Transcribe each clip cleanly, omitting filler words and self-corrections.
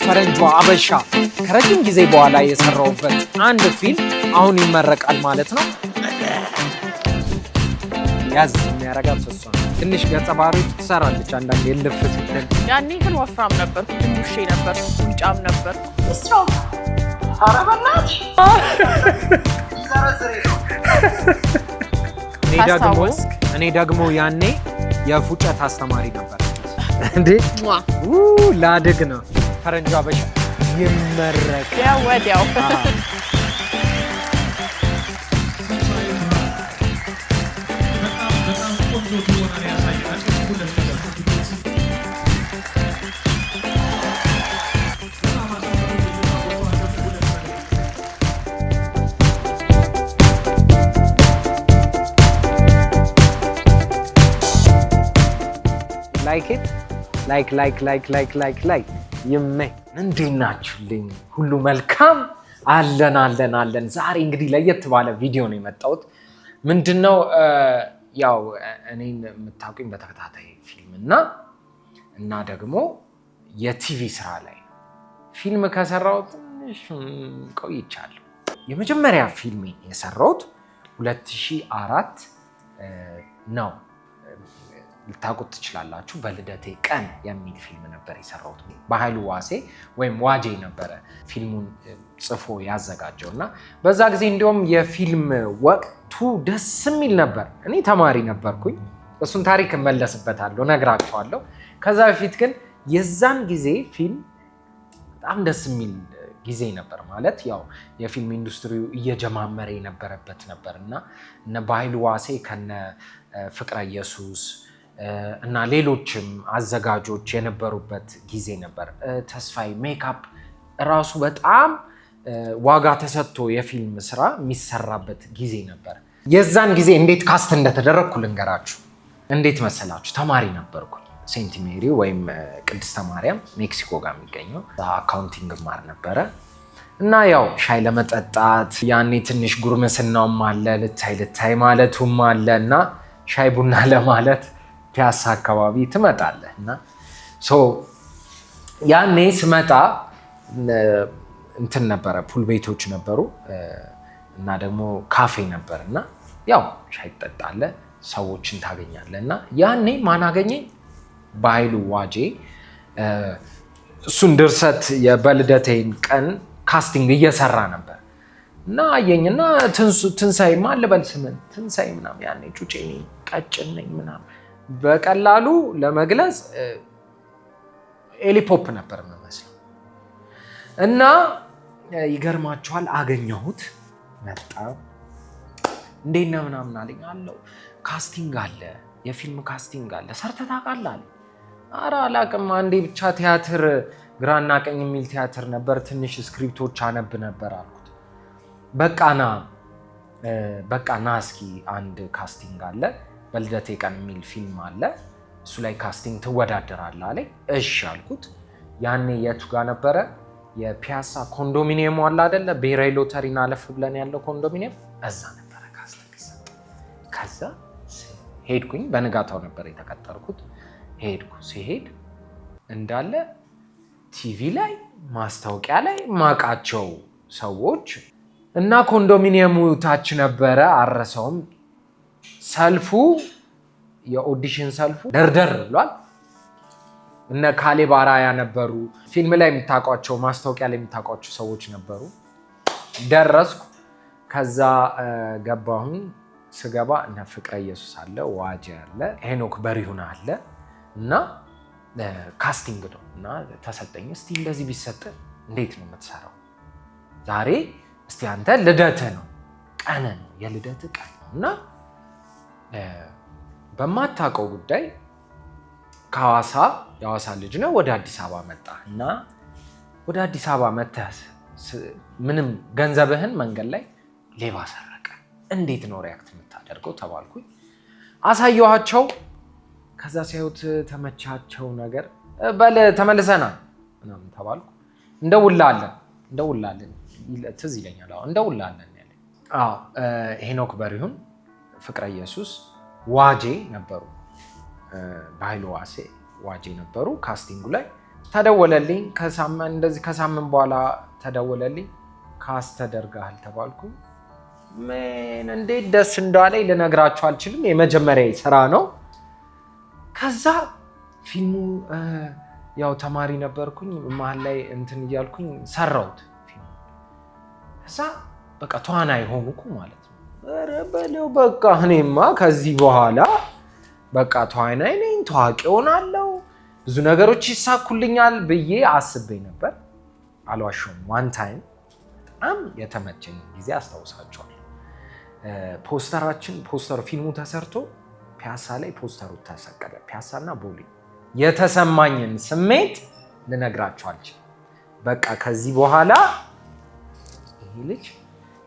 ፈረንጇ አበሻ ከረጅም ጊዜ በኋላ የሰራውበት አንድ ፊልም አሁን ይመረቃል ማለት ነው። ያዝ የሚያረጋት እሷ ትንሽ ገጸ ባህሪ ትሰራለች አንዳንዴ ልፍ ስትል። ያኔ ግን ወፍራም ነበር፣ ሙሼ ነበር፣ ቁንጫም ነበር። እኔ ደግሞ ያኔ የፉጨት አስተማሪ ነበር እንዴ ላድግ ነው። ፈረንጇ አበሻ ይመረቅ ወዲያው ላይክ ይመኝ። እንዴት ናችሁልኝ? ሁሉ መልካም አለን። ዛሬ እንግዲህ ለየት ባለ ቪዲዮ ነው የመጣሁት። ምንድነው ያው እኔን የምታውቁኝ በተከታታይ ፊልም እና ደግሞ የቲቪ ስራ ላይ ፊልም ከሰራሁት ትንሽ ቆይቻለሁ። የመጀመሪያ ፊልሜ የሰራሁት 2004 ነው። ልታውቁት ትችላላችሁ። በልደቴ ቀን የሚል ፊልም ነበር የሰራሁት። በኃይሉ ዋሴ ወይም ዋጄ ነበረ ፊልሙን ጽፎ ያዘጋጀው እና በዛ ጊዜ እንዲሁም የፊልም ወቅቱ ደስ የሚል ነበር። እኔ ተማሪ ነበርኩኝ። እሱን ታሪክ እመለስበታለሁ፣ ነግራችኋለሁ። ከዛ በፊት ግን የዛን ጊዜ ፊልም በጣም ደስ የሚል ጊዜ ነበር። ማለት ያው የፊልም ኢንዱስትሪው እየጀማመረ የነበረበት ነበር እና እነ በኃይሉ ዋሴ ከነ ፍቅረ ኢየሱስ እና ሌሎችም አዘጋጆች የነበሩበት ጊዜ ነበር። ተስፋዬ ሜካፕ ራሱ በጣም ዋጋ ተሰጥቶ የፊልም ስራ የሚሰራበት ጊዜ ነበር። የዛን ጊዜ እንዴት ካስት እንደተደረግኩ ልንገራችሁ። እንዴት መሰላችሁ? ተማሪ ነበርኩ። ሴንት ሜሪ ወይም ቅድስተ ማርያም ሜክሲኮ ጋር የሚገኘው አካውንቲንግ ማር ነበረ እና ያው ሻይ ለመጠጣት ያኔ ትንሽ ጉርምስናውም አለ፣ ልታይ ማለቱም አለ እና ሻይ ቡና ለማለት ፒያሳ አካባቢ ትመጣለህ እና ያኔ ስመጣ እንትን ነበረ፣ ፑል ቤቶች ነበሩ እና ደግሞ ካፌ ነበር እና ያው ሻይ ትጠጣለህ፣ ሰዎችን ታገኛለህ እና ያኔ ማን አገኘኝ? በኃይሉ ዋጄ እሱን ድርሰት የበልደቴን ቀን ካስቲንግ እየሰራ ነበር እና አየኝና ትንሳኤ ማን ልበል ስምን ትንሳኤ ምናምን ያኔ ጩጬ ነኝ ቀጭን ነኝ ምናምን በቀላሉ ለመግለጽ ኤሊፖፕ ነበር የምመስለው እና ይገርማችኋል አገኘሁት። መጣ እንዴት ነህ ምናምን አለኝ። አለው ካስቲንግ አለ፣ የፊልም ካስቲንግ አለ፣ ሰርተህ ታውቃለህ አለኝ። ኧረ አላውቅም፣ አንዴ ብቻ ቲያትር ግራና ቀኝ የሚል ቲያትር ነበር፣ ትንሽ ስክሪፕቶች አነብ ነበር አልኩት። በቃ ና እስኪ አንድ ካስቲንግ አለ፣ በልደቴ ቀን የሚል ፊልም አለ፣ እሱ ላይ ካስቲንግ ትወዳደራለህ አለኝ። እሺ አልኩት። ያኔ የቱ ጋር ነበረ? የፒያሳ ኮንዶሚኒየሙ አለ አይደለ? ብሔራዊ ሎተሪና አለፍ ብለን ያለው ኮንዶሚኒየም እዛ ነበረ ካስቲንግ ይሰጥ። ከዛ ሄድኩኝ። በንጋታው ነበር የተቀጠርኩት። ሲሄድ እንዳለ ቲቪ ላይ ማስታወቂያ ላይ ማቃቸው ሰዎች እና ኮንዶሚኒየሙ ታች ነበረ። አረሰውም ሰልፉ፣ የኦዲሽን ሰልፉ ደርደር ብሏል። እነ ካሌብ አራያ ነበሩ። ፊልም ላይ የምታውቋቸው፣ ማስታወቂያ ላይ የምታውቋቸው ሰዎች ነበሩ። ደረስኩ። ከዛ ገባሁኝ። ስገባ እነ ፍቅረ ኢየሱስ አለ፣ ዋጄ አለ፣ ሄኖክ በሪሁን አለ እና ካስቲንግ ነው እና ተሰጠኝ። እስቲ እንደዚህ ቢሰጥ እንዴት ነው የምትሰራው? ዛሬ እስቲ አንተ ልደትህ ነው፣ ቀን ነው፣ የልደትህ ቀን ነው እና በማታውቀው ጉዳይ ከሐዋሳ የሐዋሳ ልጅ ነው ወደ አዲስ አበባ መጣ እና ወደ አዲስ አበባ መተህ ምንም ገንዘብህን መንገድ ላይ ሌባ ሰረቀ፣ እንዴት ነው ሪያክት የምታደርገው ተባልኩኝ። አሳየኋቸው። ከዛ ሲያዩት ተመቻቸው ነገር። በል ተመልሰናል ምናምን ተባልኩ። እንደውላለን ትዝ ይለኛል። እንደውላለን ያለ ሄኖክ በሪሁን፣ ፍቅረ ኢየሱስ፣ ዋጄ ነበሩ። በኃይሉ ዋሴ ዋጄ ነበሩ ካስቲንጉ ላይ። ተደወለልኝ ከሳምንት በኋላ ተደወለልኝ ካስት ተደርጋል ተባልኩ ምን እንዴት ደስ እንዳለኝ ልነግራችሁ አልችልም የመጀመሪያ ስራ ነው ከዛ ፊልሙ ያው ተማሪ ነበርኩኝ መሃል ላይ እንትን እያልኩኝ ሰራሁት ከዛ በቃ ተዋናይ ሆንኩ ማለት ነው ኧረ በለው በቃ እኔማ ከዚህ በኋላ በቃ ተዋናይ ነኝ ታዋቂ ሆናለሁ ብዙ ነገሮች ይሳኩልኛል ብዬ አስቤ ነበር አልዋሽም ዋን ታይም በጣም የተመቸኝ ጊዜ አስታውሳቸዋለሁ ፖስተር ፊልሙ ተሰርቶ ፒያሳ ላይ ፖስተሩ ተሰቀለ ፒያሳና ቦሌ የተሰማኝን ስሜት ልነግራችሁ አልችልም በቃ ከዚህ በኋላ ይሄ ልጅ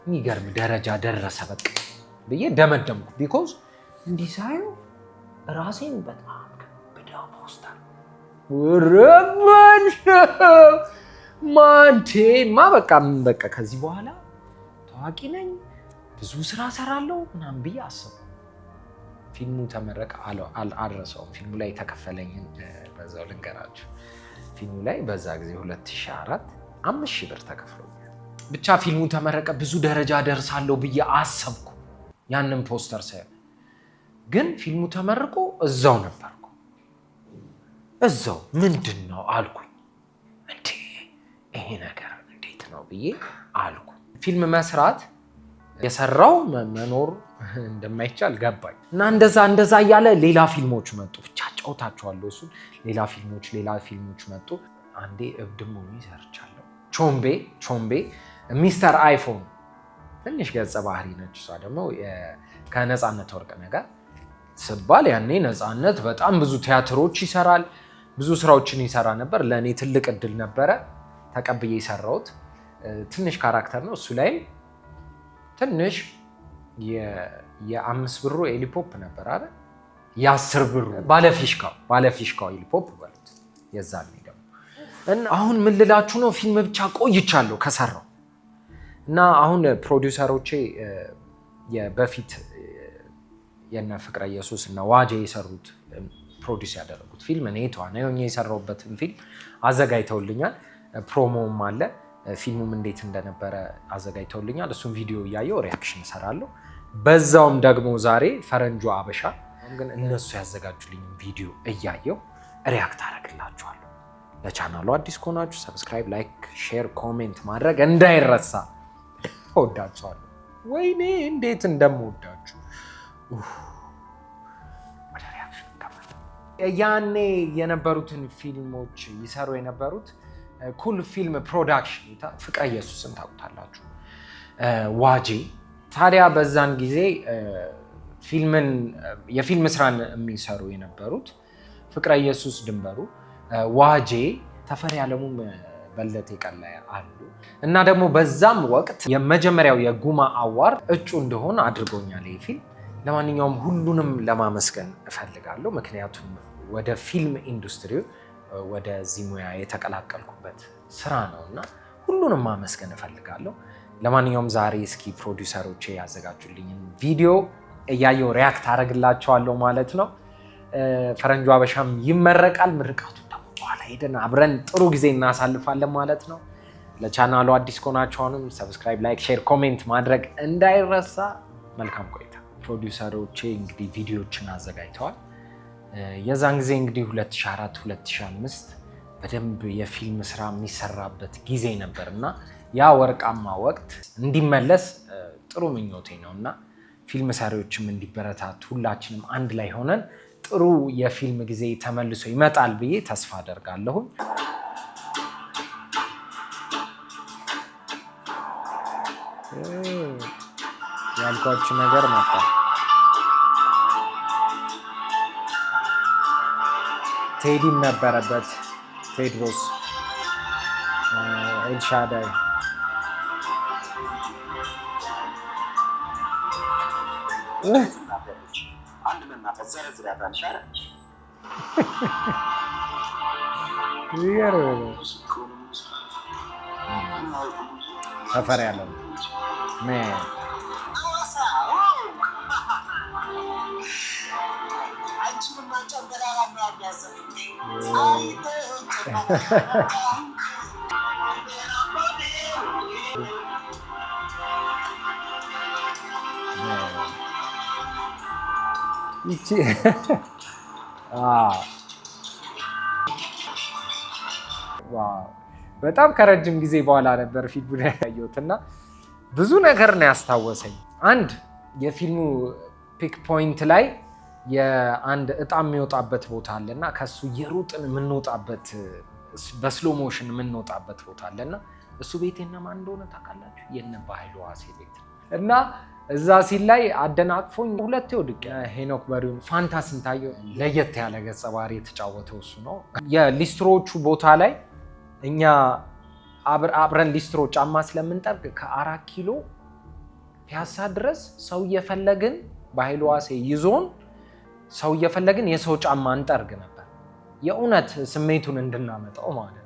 የሚገርም ደረጃ ደረሰ በቃ ብዬ ደመደምኩ ቢኮዝ እንዲህ ሳየው ራሴን በጣም በዳው ፖስተር ወረበን ማንቴማ በቃ ከዚህ በኋላ ታዋቂ ነኝ ብዙ ስራ ሰራለሁ ምናምን ብዬ አሰብኩ ፊልሙ ተመረቀ አልረሳውም ፊልሙ ላይ የተከፈለኝን በዛው ልንገራችሁ ፊልሙ ላይ በዛ ጊዜ 2004 5,000 ብር ተከፍሎኛል ብቻ ፊልሙ ተመረቀ ብዙ ደረጃ ደርሳለሁ ብዬ አሰብኩ ያንን ፖስተር ሳይ ግን ፊልሙ ተመርቆ እዛው ነበርኩ እዛው ምንድነው አልኩኝ እንዴ ይሄ ነገር እንዴት ነው ብዬ አልኩ ፊልም መስራት የሰራው መኖር እንደማይቻል ገባኝ እና እንደዛ እያለ ሌላ ፊልሞች መጡ ብቻ ጫውታቸዋለሁ እሱ ሌላ ፊልሞች መጡ አንዴ እብድም ሆኜ ሰርቻለሁ ቾምቤ ሚስተር አይፎን ትንሽ ገጸ ባህሪ ነች እሷ ደግሞ ከነፃነት ወርቅነህ ጋር ስባል ያኔ ነፃነት በጣም ብዙ ቲያትሮች ይሰራል ብዙ ስራዎችን ይሰራ ነበር ለእኔ ትልቅ እድል ነበረ ተቀብዬ የሰራሁት ትንሽ ካራክተር ነው እሱ ላይ ትንሽ የ5 ብሩ ኤሊፖፕ ነበር አይደል የ10 ብሩ ባለፊሽካው ኤሊፖፕ ማለት የዛኔ ደግሞ እና አሁን ምን ልላችሁ ነው ፊልም ብቻ ቆይቻለሁ ከሰራው እና አሁን ፕሮዲዩሰሮቼ በፊት የነ ፍቅረ ኢየሱስ እና ዋጄ የሰሩት ፕሮዲዩስ ያደረጉት ፊልም እኔ ተዋናይ ሆኜ የሰራሁበትን ፊልም አዘጋጅተውልኛል ፕሮሞም አለ ፊልሙም እንዴት እንደነበረ አዘጋጅተውልኛል እሱን ቪዲዮ እያየው ሪአክሽን እሰራለሁ በዛውም ደግሞ ዛሬ ፈረንጆ አበሻ ግን እነሱ ያዘጋጁልኝ ቪዲዮ እያየው ሪአክት አደርግላችኋለሁ ለቻናሉ አዲስ ከሆናችሁ ሰብስክራይብ ላይክ ሼር ኮሜንት ማድረግ እንዳይረሳ እወዳችኋለሁ ወይኔ እንዴት እንደምወዳችሁ ወደ ሪአክሽን እንገባለን ያኔ የነበሩትን ፊልሞች ይሰሩ የነበሩት ኩል ፊልም ፕሮዳክሽን ፍቅረ ኢየሱስን ታውቁታላችሁ ዋጄ ታዲያ በዛን ጊዜ የፊልም ስራን የሚሰሩ የነበሩት ፍቅረ ኢየሱስ ድንበሩ ዋጄ ተፈሪ ዓለሙም በለቴ ቀላይ አሉ እና ደግሞ በዛም ወቅት የመጀመሪያው የጉማ አዋርድ እጩ እንደሆነ አድርጎኛል ይሄ ፊልም ለማንኛውም ሁሉንም ለማመስገን እፈልጋለሁ ምክንያቱም ወደ ፊልም ኢንዱስትሪው ወደዚህ ሙያ የተቀላቀልኩበት ስራ ነውና ሁሉንም ማመስገን እፈልጋለሁ ለማንኛውም ዛሬ እስኪ ፕሮዲዩሰሮቼ ያዘጋጁልኝ ቪዲዮ እያየው ሪአክት አደርግላችኋለሁ ማለት ነው ፈረንጆ አበሻም ይመረቃል ምርቃቱ ደግሞ በኋላ ሄደን አብረን ጥሩ ጊዜ እናሳልፋለን ማለት ነው ለቻናሉ አዲስ ከሆናችሁ አሁንም ሰብስክራይብ ላይክ ሼር ኮሜንት ማድረግ እንዳይረሳ መልካም ቆይታ ፕሮዲዩሰሮቼ እንግዲህ ቪዲዮዎችን አዘጋጅተዋል የዛን ጊዜ እንግዲህ 2004 2005 በደንብ የፊልም ስራ የሚሰራበት ጊዜ ነበርና ያ ወርቃማ ወቅት እንዲመለስ ጥሩ ምኞቴ ነውና ፊልም ሰሪዎችም እንዲበረታቱ ሁላችንም አንድ ላይ ሆነን ጥሩ የፊልም ጊዜ ተመልሶ ይመጣል ብዬ ተስፋ አደርጋለሁ ያልኳችሁ ነገር መጣ ቴዲም ነበረበት ቴድሮስ ኤልሻዳይ ሰፈር ያለው ይቺ በጣም ከረጅም ጊዜ በኋላ ነበር ፊልሙን ያየሁት እና ብዙ ነገር ነው ያስታወሰኝ። አንድ የፊልሙ ፒክ ፖይንት ላይ የአንድ እጣ የሚወጣበት ቦታ አለ እና ከሱ የሩጥን የምንወጣበት በስሎ ሞሽን የምንወጣበት ቦታ አለ እና እሱ ቤት የነማን እንደሆነ ታውቃላችሁ? የነ በኃይሉ ዋሴ ቤት እና እዛ ሲል ላይ አደናቅፎኝ ሁለቴ ወድቄ ሄኖክ በሪውን ፋንታ ስንታየው ለየት ያለ ገጸ ባህሪ የተጫወተው እሱ ነው። የሊስትሮቹ ቦታ ላይ እኛ አብረን ሊስትሮ ጫማ ስለምንጠርግ ከ4 ኪሎ ፒያሳ ድረስ ሰው እየፈለግን በኃይሉ ዋሴ ይዞን ሰው እየፈለግን የሰው ጫማ እንጠርግ ነበር። የእውነት ስሜቱን እንድናመጣው ማለት ነው።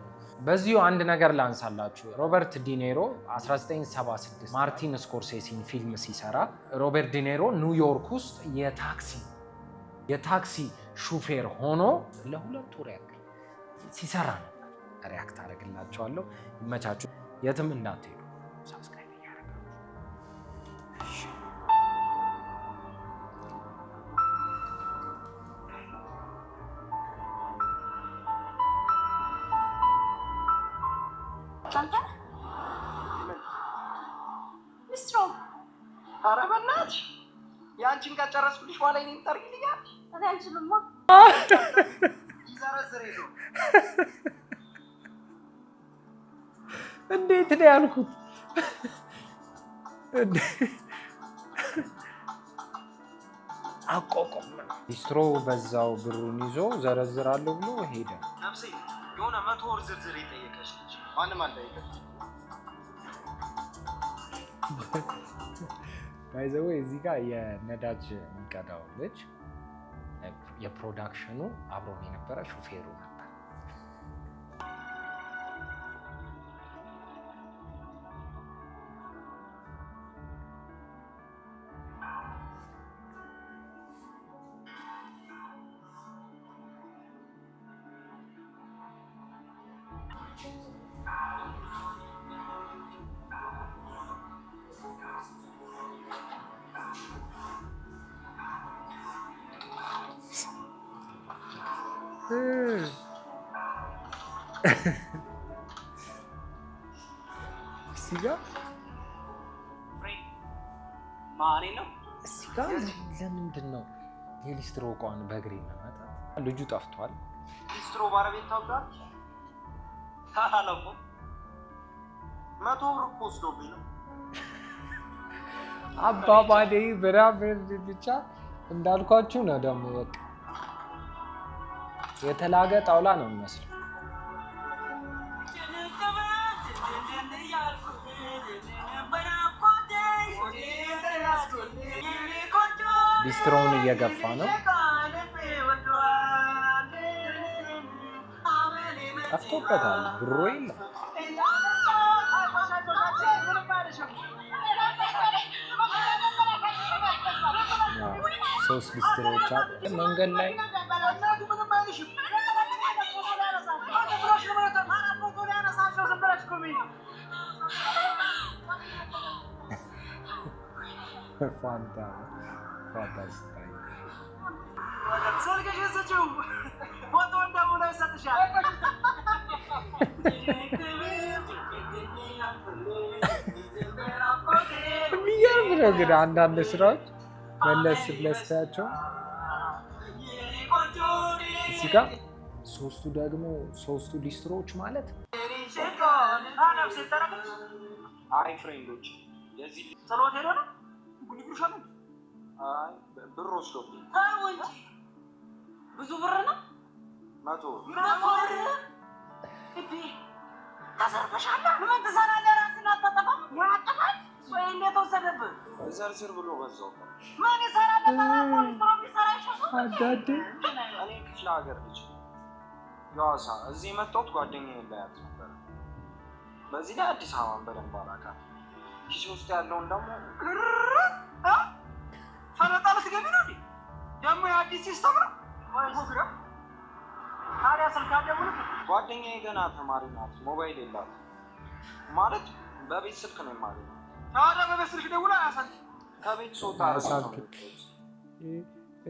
በዚሁ አንድ ነገር ላንሳላችሁ። ሮበርት ዲኔሮ 1976 ማርቲን ስኮርሴሲን ፊልም ሲሰራ ሮበርት ዲኔሮ ኒውዮርክ ውስጥ የታክሲ ሹፌር ሆኖ ለ2 ወር ያክል ሲሰራ ነበር። ሪያክት አደርግላችኋለሁ። ይመቻችሁ። የትም እንዳትሄዱ ሳብስክራይብ እያደረጋችሁ ሚስትሮ ኧረ በእናትሽ የአንቺን ከጨረስኩልሽ በኋላ እኔን ጠርጊልኛል። እኔ አልችልማ። ይዘረዝር ይዞ እንዴት ነው ያልኩት? አቆቆም ሊስትሮ በዛው ብሩን ይዞ ዘረዝራለሁ ብሎ ሄደ። ነፍሴ የሆነ 100 ወር ዝርዝር የጠየቀች ልጅ ማንም አልጠየቀች። ባይዘው እዚህ ጋር የነዳጅ የሚቀዳው ልጅ የፕሮዳክሽኑ አብሮን የነበረ ሹፌሩ ነበር። ሲጋ ማኔ ነው ሲጋ ለምንድን ነው የሊስትሮ እቃውን በእግሬ መመጣ? ልጁ ጠፍቷል። ሊስትሮ ባለቤት ታውቃለች? አላውቅም። 100 ብር እኮ ወስዶብኝ ነው። አባባሌ ብራብር ብቻ እንዳልኳችሁ ነው። ደግሞ በቃ የተላገ ጣውላ ነው የሚመስለው። ሊስትሮውን እየገፋ ነው። ጠፍቶበታል። ብሩ የለም። ሶስት ሊስትሮዎች መንገድ ላይ ፋንታ ስታይ የሚገርም ነው ግን አንዳንድ ስራዎች መለስ ብለህ ስታያቸው እዚህ ጋር ሶስቱ ሊስትሮዎች ማለት አይ ፍሬንዶች የዚህ ጸሎት ሄዶ ነው ጉልጉልሻል። አይ ብር ወስዶብኝ። ብዙ ብር ነው 100 ብር እዲ ተሰርፈሻል። ምን ትሰራለህ? ራስህን አታጠፋም? ያጠፋል ወይ እንዴት ወሰደብህ? ዘርዝር ብሎ በዛው ምን ይሰራል? ፖሊስ ይሰራ ይሻላል። አዳዴ እኔ ክፍለ ሀገር ልጅ ያዋሳ እዚህ መጣሁት ጓደኛዬን ላያት ነበር። በዚህ ላይ አዲስ አበባን በደንብ አላውቃትም። ኪስ ውስጥ ያለውን ደግሞ ፈረጣ ልትገቢ ነው ደግሞ የአዲስ ሲስተም ነው ወይ ፕሮግራም ታዲያ ስልክ አደውል። ጓደኛዬ ገና ተማሪ ናት፣ ሞባይል የላት ማለት በቤት ስልክ ነው ማለት ነው። ታዲያ በቤት ስልክ ደውላ ያሳል ከቤት ሶታ አሳልክ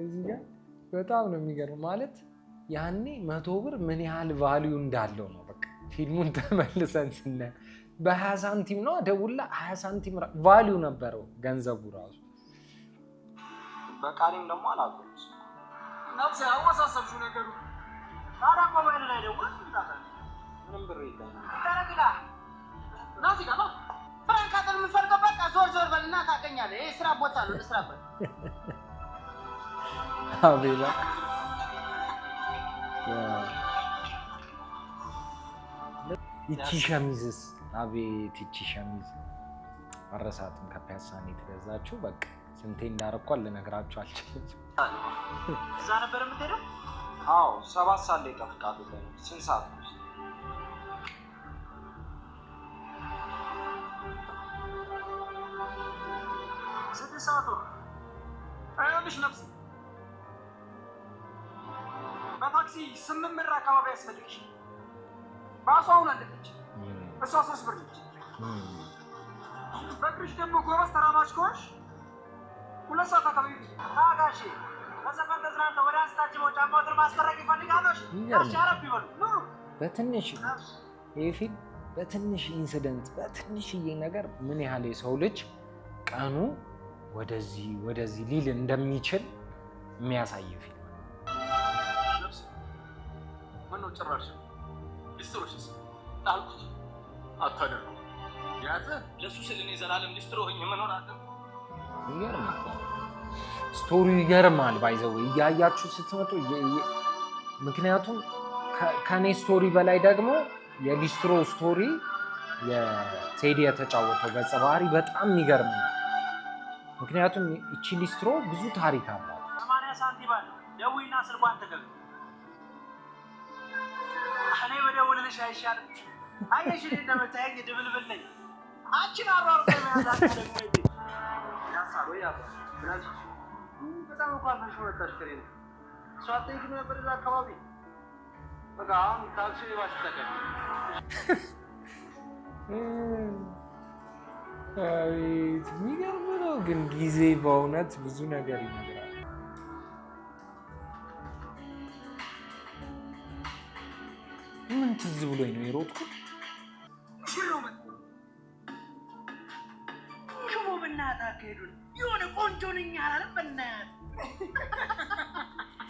እዚህ ጋር በጣም ነው የሚገርም ማለት ያኔ 100 ብር ምን ያህል ቫልዩ እንዳለው ነው። በቃ ፊልሙን ተመልሰን ስናይ በ20 ሳንቲም ነው ደውላ 20 ሳንቲም ቫልዩ ነበረው ገንዘቡ ራሱ። በቃሊም ደግሞ አላውቅም ነፍሴ አወሳሰብሽው ነገሩ። ታዲያ ሞባይል ላይ ደውል ታታል ምንም ብር የለኝም። ታረግላ ናዚ ጋር ፍራንክ አጥር የምፈልገው በቃ ዞር በልና ታገኛለህ። ይሄ ስራ ቦታ ነው ልስራበት። አቤላ ይቺ ሸሚዝስ አቤት ይቺ ሸሚዝ አረሳትም። ከፒያሳ ነው የተገዛችው። በቃ ስንቴ እንዳረኳል ልነግራችሁ አልችልም። እዛ ነበር የምትሄደው? አዎ 7 ሰዓት ላይ ጠፍቃሉ። ስንት ሰዓት ነው? 6 ሰዓት ነው። አይሆንሽ ነፍስ በታክሲ 8 ብር አካባቢ ያስፈልግሽ። ባሷውን አለች እሷ 3 ብር ነች። በእግርሽ ደግሞ ጎበዝ ተራማጅ ከሆንሽ 2 ሰዓት አካባቢ ታጋሽ። በሰፈር ተዝናንተው ወደ አንስታችሁ ጫማውን ማስፈረግ ይፈልጋለሽ። አሻረብ ይበሉ በትንሽ ይሄ ፊልም በትንሽ ኢንሲደንት በትንሽዬ ነገር ምን ያህል የሰው ልጅ ቀኑ ወደዚህ ሊል እንደሚችል የሚያሳይ ፊልም ነው። ጭራሽ ሊስትሮሽስ ጣልኩት አታደርጉ ያዘ ለሱ ስለኔ ዘላለም ሊስትሮ ሆኜ መኖር አለ። ይገርማል፣ ስቶሪው ይገርማል። ባይዘው እያያችሁ ስትመጡ ምክንያቱም ከኔ ስቶሪ በላይ ደግሞ የሊስትሮ ስቶሪ የቴዲ የተጫወተው ገጸ ባህሪ በጣም የሚገርም ነው። ምክንያቱም እቺ ሊስትሮ ብዙ ታሪክ አላት። 80 ሳንቲም አለ። ደውይና ስልኳን ተገኙ። እኔ በደውልልሽ አይሻልም? አየሽ እንደምታየኝ ድብልብል ነኝ። አንቺን አሯሩጠ ያዛት ደግሞ እንዴ ያሳሩ ያባ ብራዚ በጣም እንኳን ተሽወጣሽ ከሬን ሷተይ ግን ነበር እዛ አካባቢ በቃ አሁን ታክሲ ይዋሽተከ አቤት የሚገርም ነው። ግን ጊዜ በእውነት ብዙ ነገር ይነግራል። ምን ትዝ ብሎኝ ነው የሮጥኩት? ሽሮ ብናታ ከሄዱን የሆነ ቆንጆ ነኝ አላለም። በእናትህ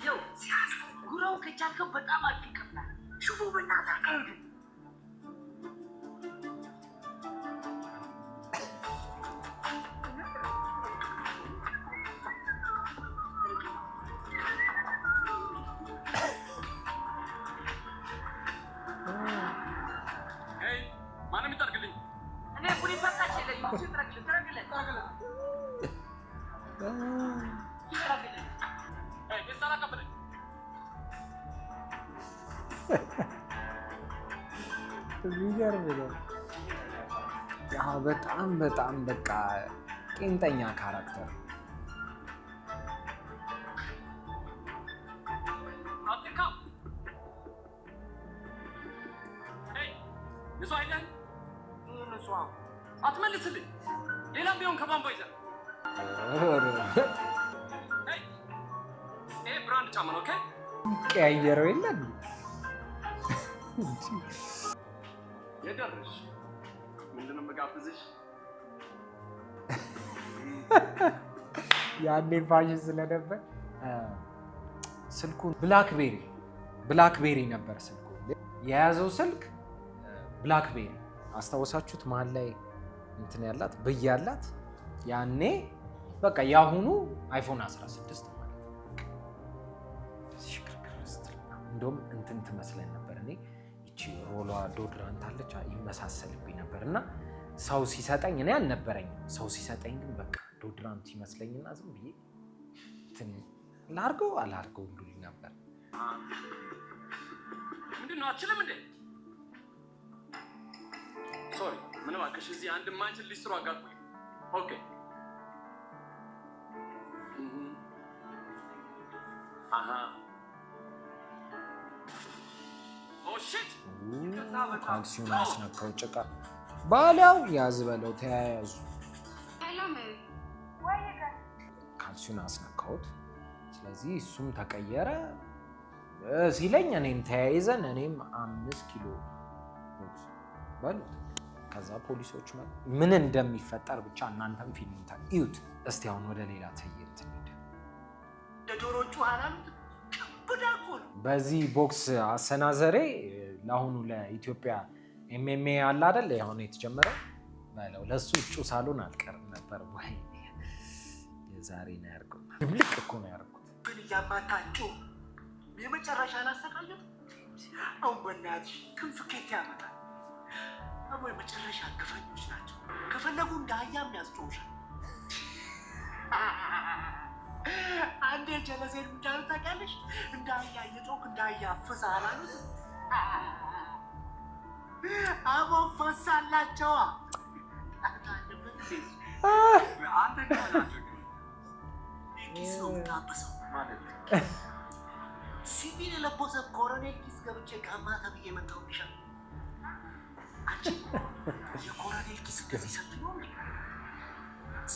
ያው ሲያስ ጉራው ከቻልከው በጣም አልከፍላል። ሽሮ ብናታ ከሄዱን በጣም በቃ ቄንጠኛ ካራክተር አትመልስልኝ። ሌላም ቢሆን ከባንባ ይዘህ ይሄ ብራንድ ጫማ ነው። ኦኬ ቀያየረው የለም የደረሽ ምንድነው መጋብዝሽ? ያኔ ፋሽን ስለነበር ስልኩን ብላክቤሪ ነበር ስልኩ የያዘው። ስልክ ብላክቤሪ አስታወሳችሁት? መሀል ላይ እንትን ያላት ብያላት ያኔ በቃ ያሁኑ አይፎን 16 ማለት ነው። እንደውም እንትን ትመስለን ነበር። እኔ እቺ ሮሏ ዶድራንት አለች ይመሳሰልብኝ ነበር እና ሰው ሲሰጠኝ እኔ አልነበረኝም። ሰው ሲሰጠኝ ግን በቃ ዶድራንት ይመስለኝና ዝም ብዬ እንትን ላርገው አላርገው ሁሉ ነበር። ምንድን ነው አትችልም እንዴ? ሶሪ ምንም አልከሽ። እዚህ አንድ ማንችል ሊስትሮ አጋጥሞኝ። ኦኬ አሃ ካልሲውን አስነካው ጭቃ ባላው ያዝ በለው ተያያዙ። ካልሲውን አስነካውት። ስለዚህ እሱም ተቀየረ ሲለኝ እኔም ተያይዘን እኔም 5 ኪሎ በሉት። ከዛ ፖሊሶች ምን እንደሚፈጠር ብቻ እናንተም ፊልም ታዩት። እስቲ አሁን ወደ ሌላ ትዕይንት እንሂድ። ለጆሮቹ አላም በዚህ ቦክስ አሰናዘሬ ለአሁኑ ለኢትዮጵያ ኤምኤምኤ አለ አይደል አሁን የተጀመረ ባለው ለሱ እጩ ሳሎን አልቀርም ነበር ወይ የዛሬ ነው ያርኩት። ልክ እኮ ነው ያርኩት። ግን ያማታችሁ የመጨረሻ አላሰቃየት። አሁን በእናትሽ ክንፍ ከት ያመጣል። አሁን የመጨረሻ ግፈኞች ናቸው። ከፈለጉ እንደ አህያም ያስጮሻል። አንዴ ጀለሴን እንዳሉ ታውቂያለሽ? እንደ አህያ እየጮክ እንደ አህያ ፍሳ አላሉት። አቦ ፈሳላቸዋ አንተ ኪስ ነው የምታበሰው ማለት ነው። ሲቪል የለበሰ ኮሎኔል ኪስ ገብቼ ጋማ ተብዬ መጣሁ ይሻል። አንቺ የኮሎኔል ኪስ እንደዚህ ሰጥቶ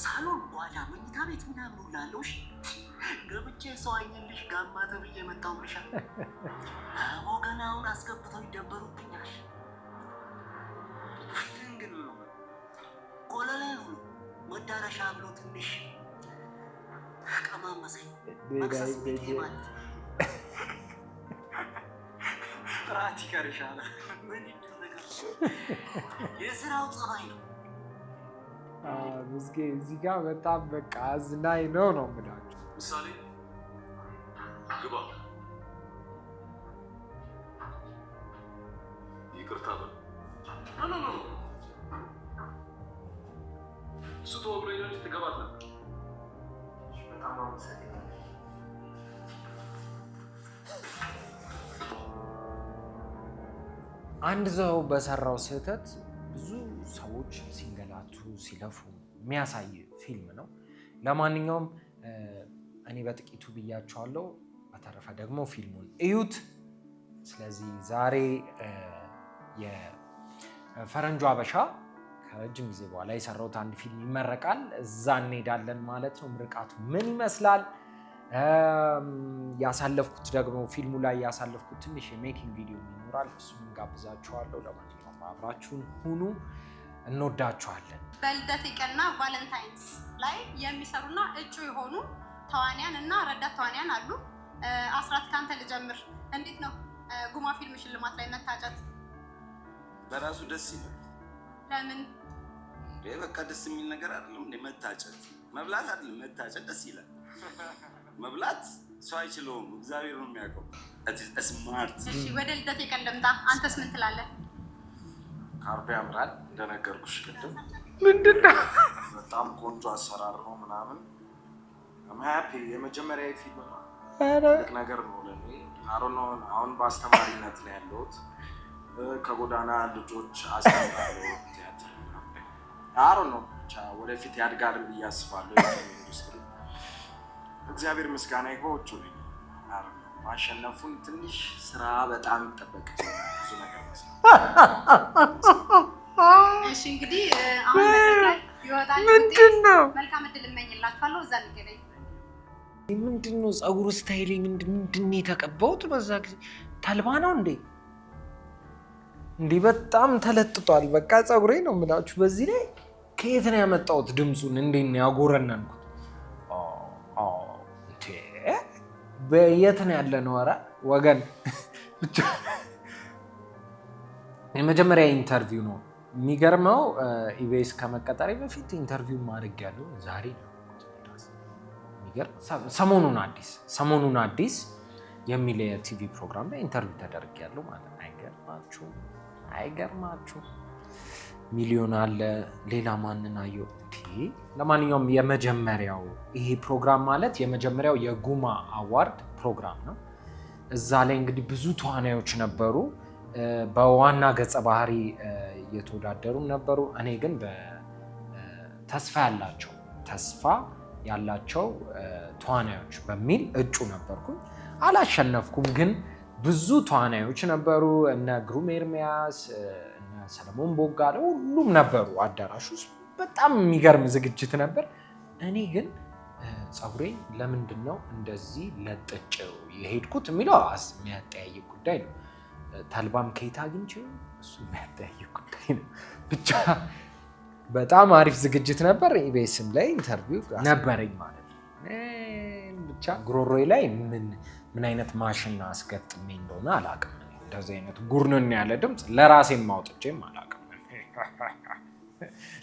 ሳሎን ጓዳ መኝታ ቤት ምናምን ሁላለሁ። እሺ ገብቼ ሰው አይኝልሽ ጋማ ተብዬ መጣሁ ይሻል። አቦ ገናውን አስገብተው ይደበሩብኛል። ግን ነው ኮሎኔሉ መዳረሻ ብሎ ትንሽ ቀማመሰኝ። መክሰስ ቤቴ ማለት ጥራት ይቀርሻል። ምን ይደረጋል? የስራው ጸባይ ነው። ምስጌ እዚህ ጋር በጣም በቃ አዝናኝ ነው የምላቸው። ምሳሌ ግባ። ይቅርታ በል። እሱ ተወግሮ ይሆን ትገባለህ። በጣም አመሰግናለሁ። አንድ ሰው በሰራው ስህተት ብዙ ሰዎች ሲንገላቱ ሲለፉ የሚያሳይ ፊልም ነው። ለማንኛውም እኔ በጥቂቱ ብያቸዋለሁ። በተረፈ ደግሞ ፊልሙን እዩት። ስለዚህ ዛሬ የፈረንጁ አበሻ ከረጅም ጊዜ በኋላ የሰራሁት አንድ ፊልም ይመረቃል። እዛ እንሄዳለን ማለት ነው። ምርቃቱ ምን ይመስላል? ያሳለፍኩት ደግሞ ፊልሙ ላይ ያሳለፍኩት ትንሽ የሜኪንግ ቪዲዮ ይኖራል። እሱን ጋብዛችኋለሁ። ለማንኛውም አብራችሁን ሁኑ። እንወዳችኋለን። በልደቴ ቀንና ቫለንታይንስ ላይ የሚሰሩና እጩ የሆኑ ተዋንያን እና ረዳት ተዋንያን አሉ። አስራት ካንተ ልጀምር። እንዴት ነው ጉማ ፊልም ሽልማት ላይ መታጨት? በራሱ ደስ ይላል። ለምን? በቃ ደስ የሚል ነገር አይደለም እንዴ? መታጨት መብላት አይደለም፣ መታጨት ደስ ይላል። መብላት ሰው አይችለውም፣ እግዚአብሔር ነው የሚያውቀው። ስማርት። እሺ ወደ ልደቴ ቀን ልምጣ። አንተስ ምን ትላለህ? ካርዱ ያምራል እንደነገርኩሽ ቅድም። ምንድነው? በጣም ቆንጆ አሰራር ነው ምናምን። ሃፒ የመጀመሪያ ፊልም ነው። ትልቅ ነገር ነው ለኔ። አሁን በአስተማሪነት ነው ያለሁት። ከጎዳና ልጆች አስተምራለሁ ቲያትር ነው። ብቻ ወደፊት ያድጋል ብዬ አስባለሁ። ኢንዱስትሪ እግዚአብሔር ምስጋና ይግባው። እጩ ነኝ። ማሸነፉን ትንሽ ስራ በጣም ይጠበቅ ብዙ ነገር ነው። እሺ እንግዲህ አሁን ይወጣል። ምንድነው? መልካም እድል እመኝላችኋለሁ። እዛ እንገናኝ። ምንድነው? ፀጉር ስታይል ምንድነው የተቀባሁት? በዛ ጊዜ ተልባ ነው እንዴ? በጣም ተለጥጧል። በቃ ፀጉሬ ነው የምላችሁ። በዚህ ላይ ከየት ነው ያመጣሁት ድምፁን? እንዴት ነው ያጎረነንኩት? በየት ነው ያለ ነው? ኧረ ወገን ብቻ የመጀመሪያ ኢንተርቪው ነው። የሚገርመው ኢቢኤስ ከመቀጠሬ በፊት ኢንተርቪው ማድረግ ያለው ዛሬ ነው። ሰሞኑን አዲስ የሚል የቲቪ ፕሮግራም ላይ ኢንተርቪው ተደርግ ያለው ማለት አይገርማችሁ? ሚሊዮን አለ። ሌላ ማንን አየሁ? ለማንኛውም የመጀመሪያው ይሄ ፕሮግራም ማለት የመጀመሪያው የጉማ አዋርድ ፕሮግራም ነው። እዛ ላይ እንግዲህ ብዙ ተዋናዮች ነበሩ። በዋና ገጸ ባህሪ እየተወዳደሩም ነበሩ። እኔ ግን ተስፋ ያላቸው ተዋናዮች በሚል እጩ ነበርኩኝ። አላሸነፍኩም፣ ግን ብዙ ተዋናዮች ነበሩ። እነ ግሩም ኤርሚያስ፣ እነ ሰለሞን ቦጋለ ሁሉም ነበሩ አዳራሽ ውስጥ። በጣም የሚገርም ዝግጅት ነበር። እኔ ግን ፀጉሬ ለምንድን ነው እንደዚህ ለጥጬው የሄድኩት የሚለው የሚያጠያይቅ ጉዳይ ነው። ተልባም ከየት አግኝቼው እሱ የሚያጠያይቅ ጉዳይ ነው። ብቻ በጣም አሪፍ ዝግጅት ነበር። ኢቢኤስም ላይ ኢንተርቪው ነበረኝ ማለት ነው። ብቻ ጉሮሮዬ ላይ ምን አይነት ማሽን አስገጥሜ እንደሆነ አላውቅም። እንደዚህ አይነት ጉርንን ያለ ድምፅ ለራሴም ማውጥቼም አላውቅም።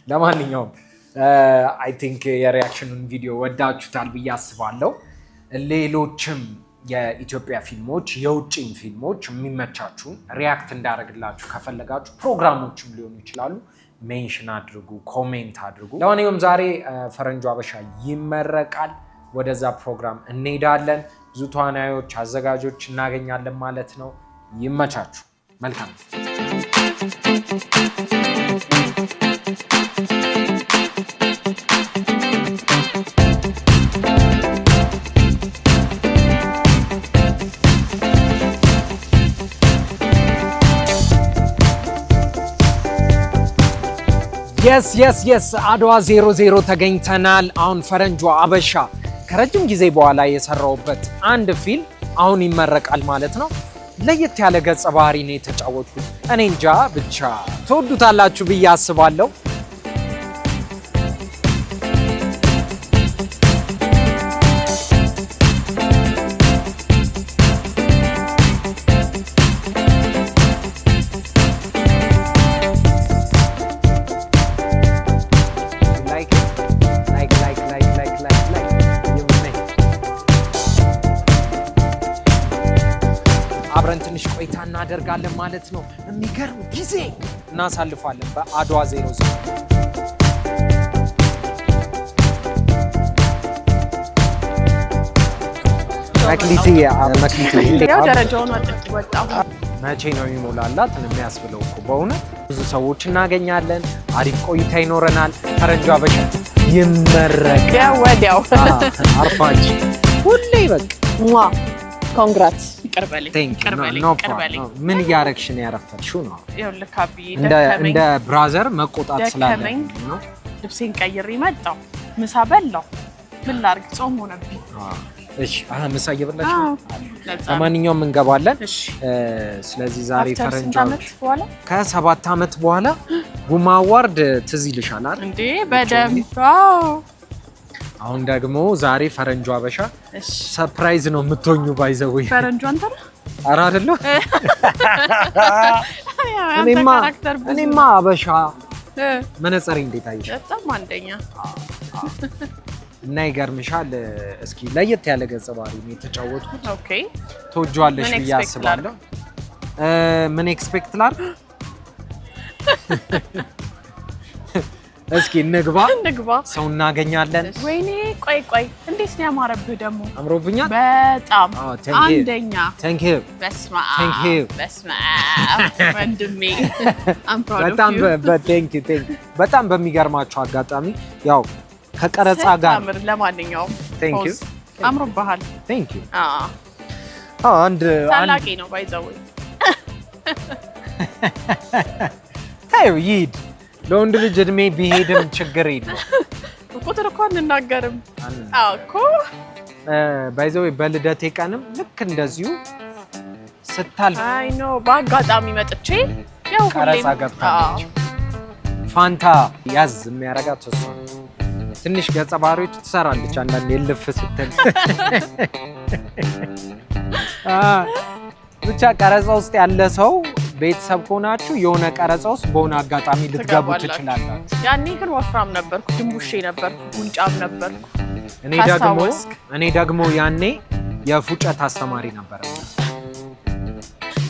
ለማንኛውም አይ ቲንክ የሪያክሽኑን ቪዲዮ ወዳችሁታል ብዬ አስባለሁ። ሌሎችም የኢትዮጵያ ፊልሞች የውጭም ፊልሞች የሚመቻችሁን ሪያክት እንዳደረግላችሁ ከፈለጋችሁ ፕሮግራሞችም ሊሆኑ ይችላሉ፣ ሜንሽን አድርጉ፣ ኮሜንት አድርጉ። ለማንኛውም ዛሬ ፈረንጁ አበሻ ይመረቃል። ወደዛ ፕሮግራም እንሄዳለን። ብዙ ተዋናዮች፣ አዘጋጆች እናገኛለን ማለት ነው። ይመቻችሁ። መልካም የስ አድዋ 00 ተገኝተናል። አሁን ፈረንጁ አበሻ ከረጅም ጊዜ በኋላ የሰራውበት አንድ ፊልም አሁን ይመረቃል ማለት ነው። ለየት ያለ ገጸ ባህሪ ነው የተጫወትኩት። እኔ እንጃ ብቻ ተወዱታላችሁ ብዬ አስባለሁ። አብረን ትንሽ ቆይታ እናደርጋለን ማለት ነው። የሚገርም ጊዜ እናሳልፋለን በአድዋ 00። መክሊት ደረጃውን ወጣሁ። መቼ ነው ይሞላላት የሚያስብለው እኮ በእውነት ብዙ ሰዎች እናገኛለን። አሪፍ ቆይታ ይኖረናል። ፈረንጁ አበሻ ይመረቅ ወዲያው አርፋጅ ሁሌ በቃ ኮንግራትስ። ምን እያረግሽ ነው? ያረፈድሽው ነው እንደ ብራዘር መቆጣት ስላለኝ ነው። ልብሴን ቀይሬ መጣሁ። ምሳ በላሁ። ምን ላድርግ? ጾም ሆነብኝ። እሺ ምሳ እየበላሽ ነው? ለማንኛውም እንገባለን። ስለዚህ ዛሬ ፈረንጁ ከ7 ዓመት በኋላ ጉማ አዋርድ ትዝ ይልሻል አይደል እንዴ? በደንብ አሁን ደግሞ ዛሬ ፈረንጁ አበሻ ሰርፕራይዝ ነው የምትሆኙ። ባይዘው ፈረንጁ አንተ ነህ? ኧረ አይደለሁ። እኔማ አበሻ መነጽሬ እንዴት አየሽ? በጣም አንደኛ እና ይገርምሻል። እስኪ ለየት ያለ ገጸ ባህሪ ነው የተጫወትኩት። ኦኬ ተወጇለሽ ብዬ አስባለሁ። ምን ኤክስፔክት ላድርግ? እስኪ እንግባ ሰው እናገኛለን። ወይኔ ቆይ እንዴት ነው ያማረብህ ደግሞ። አምሮብኛል በጣም አንደኛ። ታንክ ዩ በስማ ወንድሜ በጣም በሚገርማቸው አጋጣሚ ያው ከቀረጻ ጋር ለማንኛውም ታንክ ዩ አምሮብሃል። ታንክ ዩ አንድ ታላቂ ነው ባይዘው ታዩ ይድ ለወንድ ልጅ እድሜ ቢሄድም ችግር የለም። ቁጥር እኮ አንናገርም እኮ ባይዘው በልደቴ ቀንም ልክ እንደዚሁ ስታልፍ አይ ኖ በአጋጣሚ መጥቼ ያው ቀረጻ ገብታለች። ፋንታ ያዝ የሚያረጋት እሷ ትንሽ ገጸ ባህሪዎች ትሰራለች አንዳንዴ ልፍ ስትል። ብቻ ቀረጻ ውስጥ ያለ ሰው ቤተሰብ ከሆናችሁ የሆነ ቀረጻ ውስጥ በሆነ አጋጣሚ ልትገቡ ትችላላችሁ። ያኔ ግን ወፍራም ነበርኩ፣ ድንቡሼ ነበርኩ፣ ጉንጫም ነበርኩ። እኔ ደግሞ ያኔ የፉጨት አስተማሪ ነበር።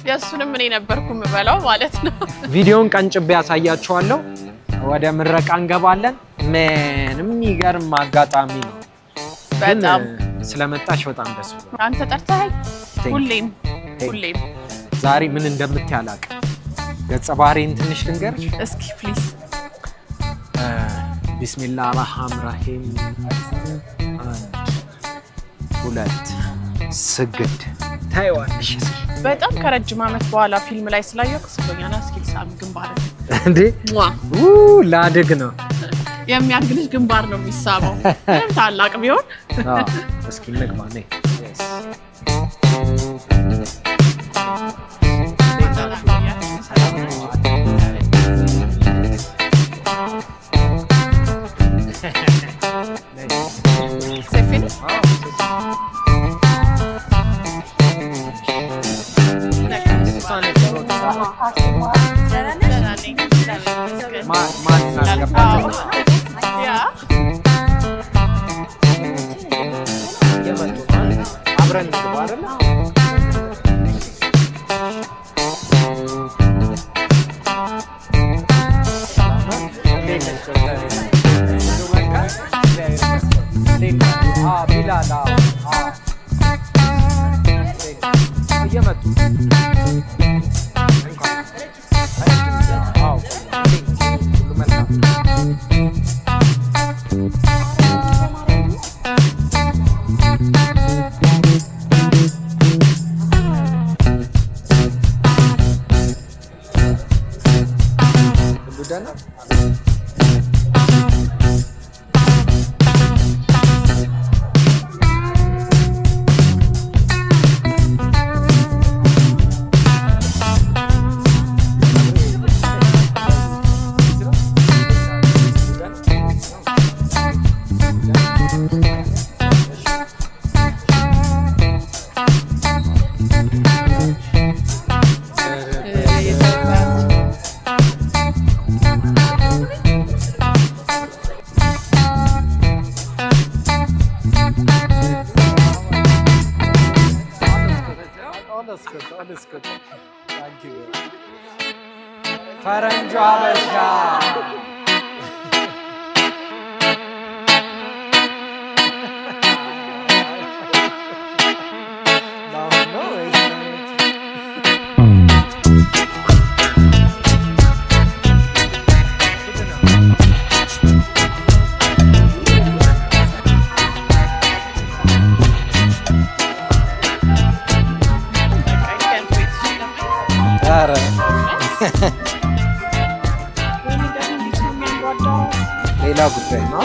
የእሱንም እኔ ነበርኩ የምበላው ማለት ነው። ቪዲዮን ቀንጭቤ ያሳያችኋለሁ። ወደ ምረቃ እንገባለን። ምንም የሚገርም አጋጣሚ ነው። በጣም ስለመጣሽ በጣም ደስ ብሎኛል። አንተ ጠርተኸኝ ሁሌም ዛሬ ምን እንደምትያላቅ ገጸ ባህሪን ትንሽ ልንገርሽ እስኪ ፕሊዝ። ቢስሚላህ አርሃም ራሂም 1 2 ስግድ ታይዋለሽ። በጣም ከረጅም ዓመት በኋላ ፊልም ላይ ስላየው ክስቶኛና እስኪ ሳም ግንባር እንዴ ላድግ ነው የሚያድግ ልጅ ግንባር ነው የሚሳበው። ምንም ታላቅ ቢሆን እስኪ እንግባ ነይ ፈረንጇ አበሻ ሌላ ጉዳይ ነው።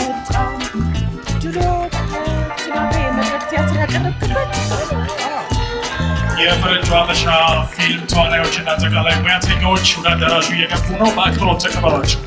የፈረንጇ አበሻ ፊልም ተዋናዮችና አጠቃላይ ሙያተኞች ወደ አዳራሹ እየገቡ ነው። በአክብሮት ተቀበሏቸው።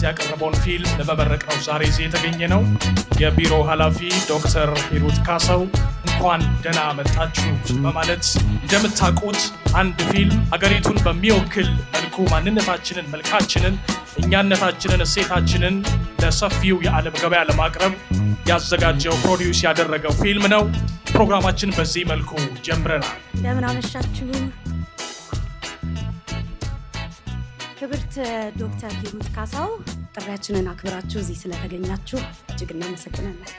ያቀረበውን ፊልም ለመመረቅ ነው ዛሬ እዚህ የተገኘ ነው። የቢሮ ኃላፊ ዶክተር ሂሩት ካሳው እንኳን ደህና መጣችሁ በማለት እንደምታውቁት አንድ ፊልም ሀገሪቱን በሚወክል መልኩ ማንነታችንን፣ መልካችንን፣ እኛነታችንን፣ እሴታችንን ለሰፊው የዓለም ገበያ ለማቅረብ ያዘጋጀው ፕሮዲውስ ያደረገው ፊልም ነው። ፕሮግራማችን በዚህ መልኩ ጀምረናል። እንደምን አመሻችሁ። ክብርት ዶክተር ሂሩት ካሳው ጥሪያችንን አክብራችሁ እዚህ ስለተገኛችሁ እጅግ እናመሰግናለን።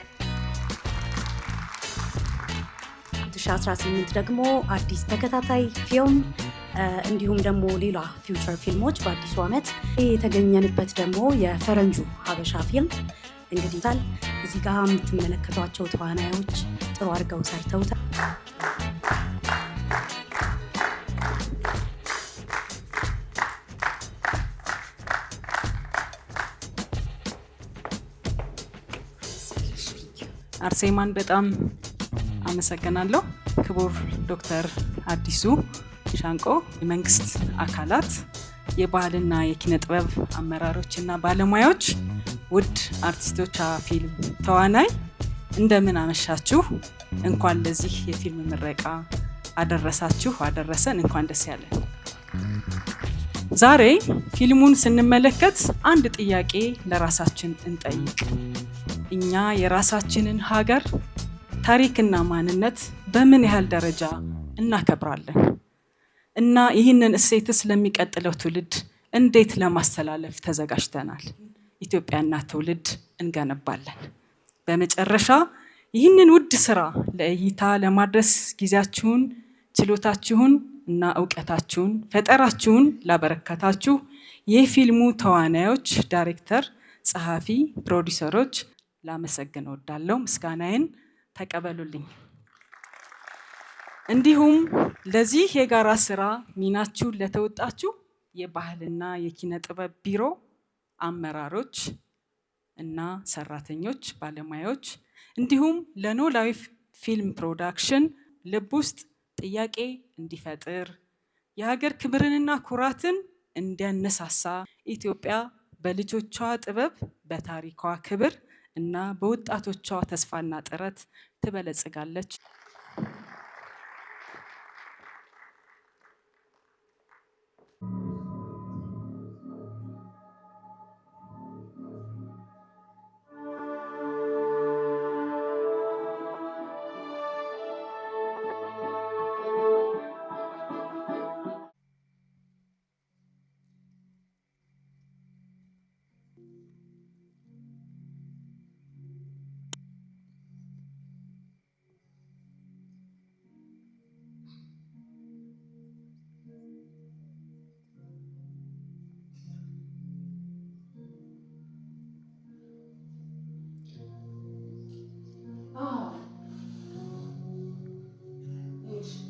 2018 ደግሞ አዲስ ተከታታይ ፊልም እንዲሁም ደግሞ ሌላ ፊውቸር ፊልሞች በአዲሱ ዓመት የተገኘንበት ደግሞ የፈረንጁ ሀበሻ ፊልም እንግዲህ እዚህ ጋር የምትመለከቷቸው ተዋናዮች ጥሩ አድርገው ሰርተውታል። አርሴማን በጣም አመሰግናለሁ። ክቡር ዶክተር አዲሱ ሻንቆ፣ የመንግስት አካላት፣ የባህልና የኪነ ጥበብ አመራሮችና ባለሙያዎች፣ ውድ አርቲስቶች፣ ፊልም ተዋናይ እንደምን አመሻችሁ። እንኳን ለዚህ የፊልም ምረቃ አደረሳችሁ አደረሰን። እንኳን ደስ ያለን። ዛሬ ፊልሙን ስንመለከት አንድ ጥያቄ ለራሳችን እንጠይቅ። እኛ የራሳችንን ሀገር ታሪክና ማንነት በምን ያህል ደረጃ እናከብራለን እና ይህንን እሴትስ ለሚቀጥለው ትውልድ እንዴት ለማስተላለፍ ተዘጋጅተናል? ኢትዮጵያና ትውልድ እንገነባለን። በመጨረሻ ይህንን ውድ ስራ ለእይታ ለማድረስ ጊዜያችሁን፣ ችሎታችሁን እና እውቀታችሁን፣ ፈጠራችሁን ላበረከታችሁ የፊልሙ ተዋናዮች፣ ዳይሬክተር፣ ጸሐፊ፣ ፕሮዲውሰሮች ላመሰግን እወዳለሁ። ምስጋናዬን ተቀበሉልኝ። እንዲሁም ለዚህ የጋራ ስራ ሚናችሁን ለተወጣችሁ የባህልና የኪነ ጥበብ ቢሮ አመራሮች እና ሰራተኞች፣ ባለሙያዎች እንዲሁም ለኖ ላይፍ ፊልም ፕሮዳክሽን ልብ ውስጥ ጥያቄ እንዲፈጥር የሀገር ክብርንና ኩራትን እንዲያነሳሳ ኢትዮጵያ በልጆቿ ጥበብ በታሪኳ ክብር እና በወጣቶቿ ተስፋና ጥረት ትበለጽጋለች።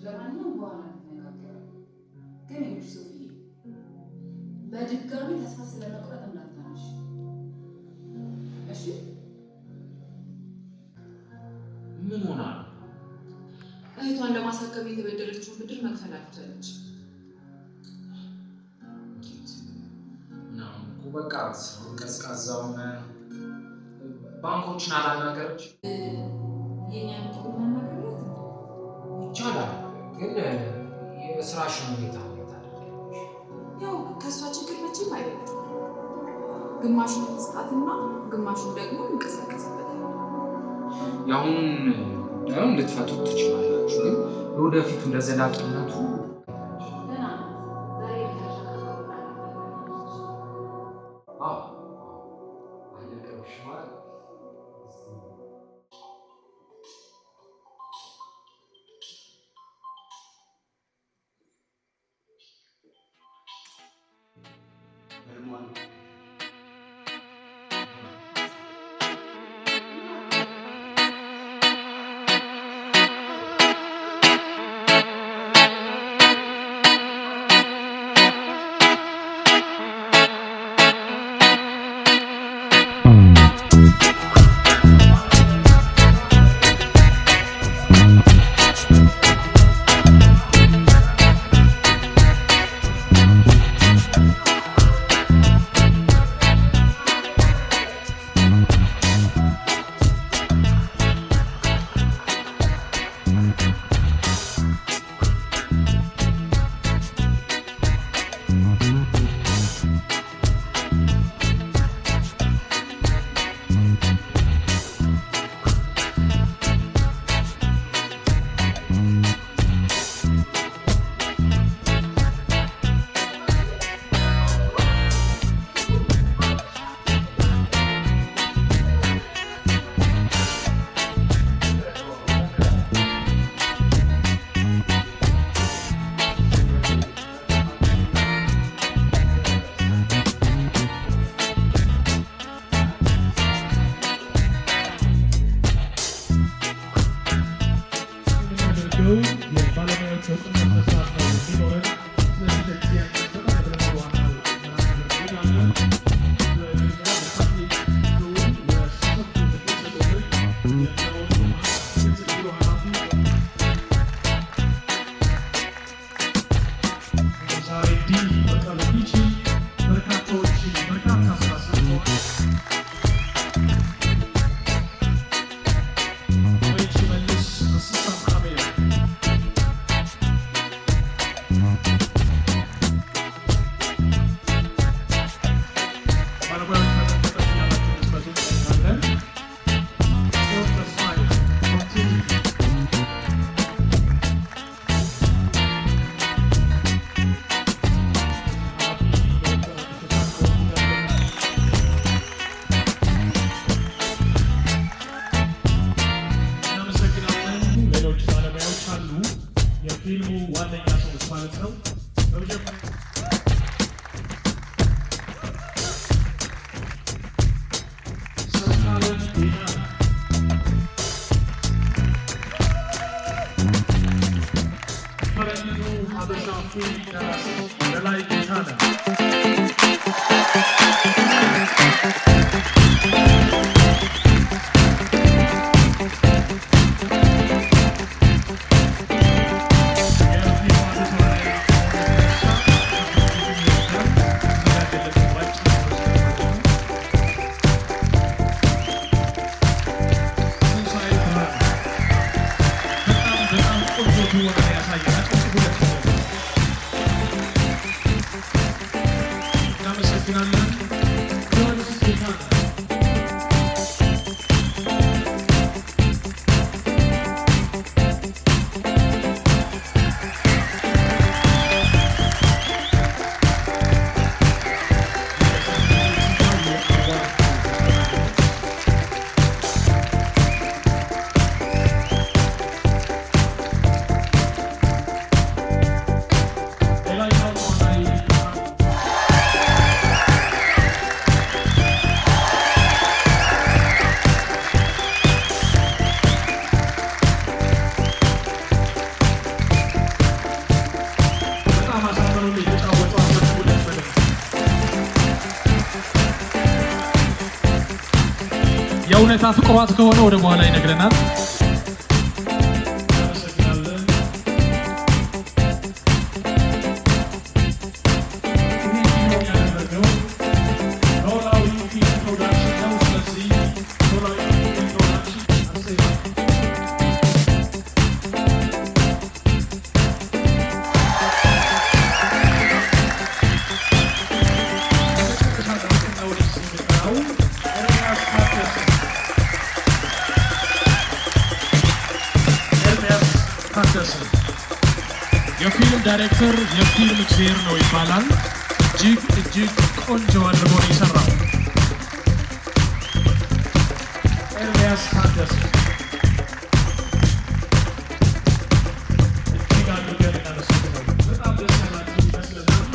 ለማንኛውም በኋላ እንነጋገራለን። ግን ይኸውልሽ ሶፊዬ፣ በድጋሚ ተስፋ ስለመቁረጥ እንዳታነሽ እሺ? ምን ሆና ነው? እህቷን ለማሳከም የተበደረችውን ብድር መክፈል አልቻለች። በቃ ቀዝቃዛውን ባንኮችን አላናገረች? የእኛን ጥሩ ማናገረት ይቻላል፣ ግን የስራሽን ሁኔታ ታደርጊያለሽ። ያው ከእሷ ችግር መቼም አይደለም። ግማሹን መስጣትና ግማሹን ደግሞ እንቀሳቀስበታል። የአሁኑን ጉዳዩን ልትፈቱት ትችላላችሁ፣ ግን ለወደፊቱ ለዘላቂነቱ ዋነኛ ሰዎች ማለት ነው። የእውነታ ፍቅሯት ከሆነ ወደ በኋላ ይነግረናል። የፊልም ዳይሬክተር የፊልም እግዚአብሔር ነው ይባላል። እጅግ ቆንጆ አድርጎ ነው የሰራው። ኤርሚያስ ታደሰ እጅግ አድርገን እናመሰግናለን። በጣም ደስ ያላችሁ ይመስለናል።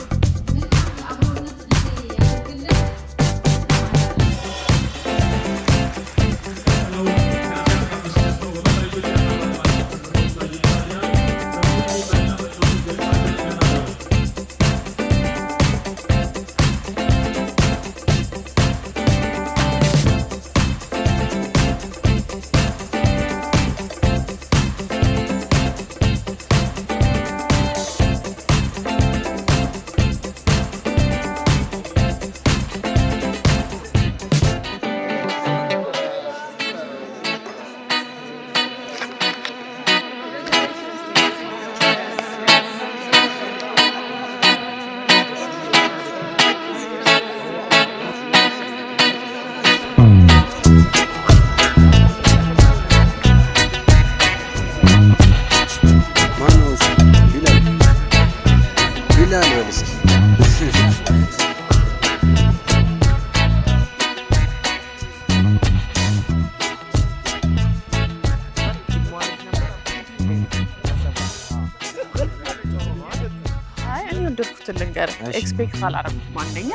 ኤክስፔክት አላረኩም። አንደኛ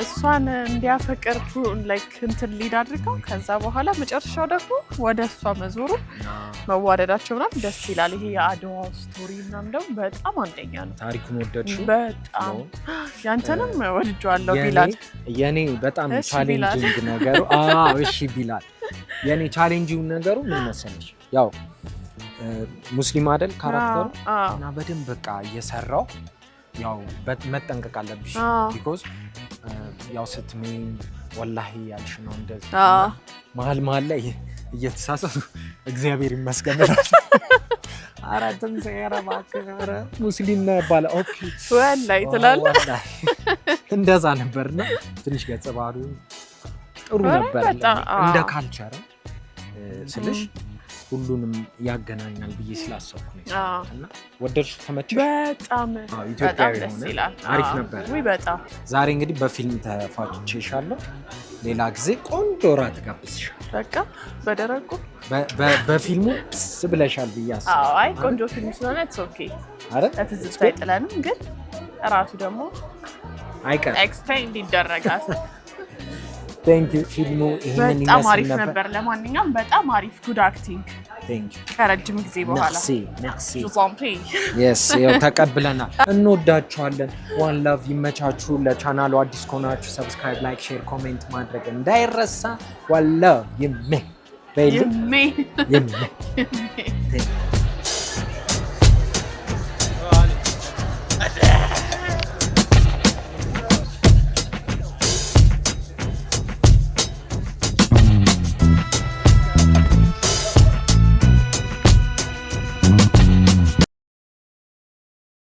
እሷን እንዲያፈቅር ላይክ እንትን ሊድ አድርገው ከዛ በኋላ መጨረሻው ደግሞ ወደ እሷ መዞሩ መዋደዳቸው ምናምን ደስ ይላል። ይሄ የአድዋ ስቶሪ ምናምን ደግሞ በጣም አንደኛ ነው። ታሪኩን ወደድሽው? በጣም ያንተንም ወድጄዋለሁ ቢላል። የኔ በጣም ቻሌንጂንግ ነገሩ እሺ ቢላል፣ የኔ ቻሌንጂንግ ነገሩ ምን መሰለሽ፣ ያው ሙስሊም አይደል ካራክተሩ እና በደንብ በቃ እየሰራው ያው መጠንቀቅ አለብሽ። ቢኮዝ ያው ስትሜን ወላሂ ያልሽ ነው እንደዚህ መሀል ላይ እየተሳሰቱ እግዚአብሔር ይመስገን አራተም ሰየራባ ከረ ሙስሊም ነው ባለ ኦኬ ወላሂ ትላለህ። እንደዛ ነበርና ትንሽ ገጸ ባህሪው ጥሩ ነበር እንደ ካልቸር ስልሽ ሁሉንም ያገናኛል ብዬ ስላሰብኩ ነው እና ወደድሽ? ተመቸሽ? በጣም ኢትዮጵያዊ ደስ ይላል። አሪፍ ነበር። ወይ በጣም ዛሬ እንግዲህ በፊልም ተፋጭቼሻለሁ። ሌላ ጊዜ ቆንጆ ራት ጋብዝሻለሁ። በቃ በደረቁ በፊልሙ ስብለሻል ብያስ አይ ቆንጆ ፊልም ስለሆነ it's okay አረ ለትዝታ አይጥለንም ግን ራሱ ደግሞ አይቀር ኤክስቴንድ ይደረጋል ቴንክ ዩ ፊልሙ ይሄንን በጣም አሪፍ ይመስል ነበር ለማንኛውም በጣም አሪፍ ጉድ አክቲንግ ቴንክ ዩ ከረጅም ጊዜ በኋላ merci ዙምፒ yes ያው ተቀብለናል እንወዳችኋለን ዋን ላቭ ይመቻችሁ ለቻናሉ አዲስ ከሆናችሁ ሰብስክራይብ ላይክ ሼር ኮሜንት ማድረግ እንዳይረሳ ዋን ላቭ ይሜ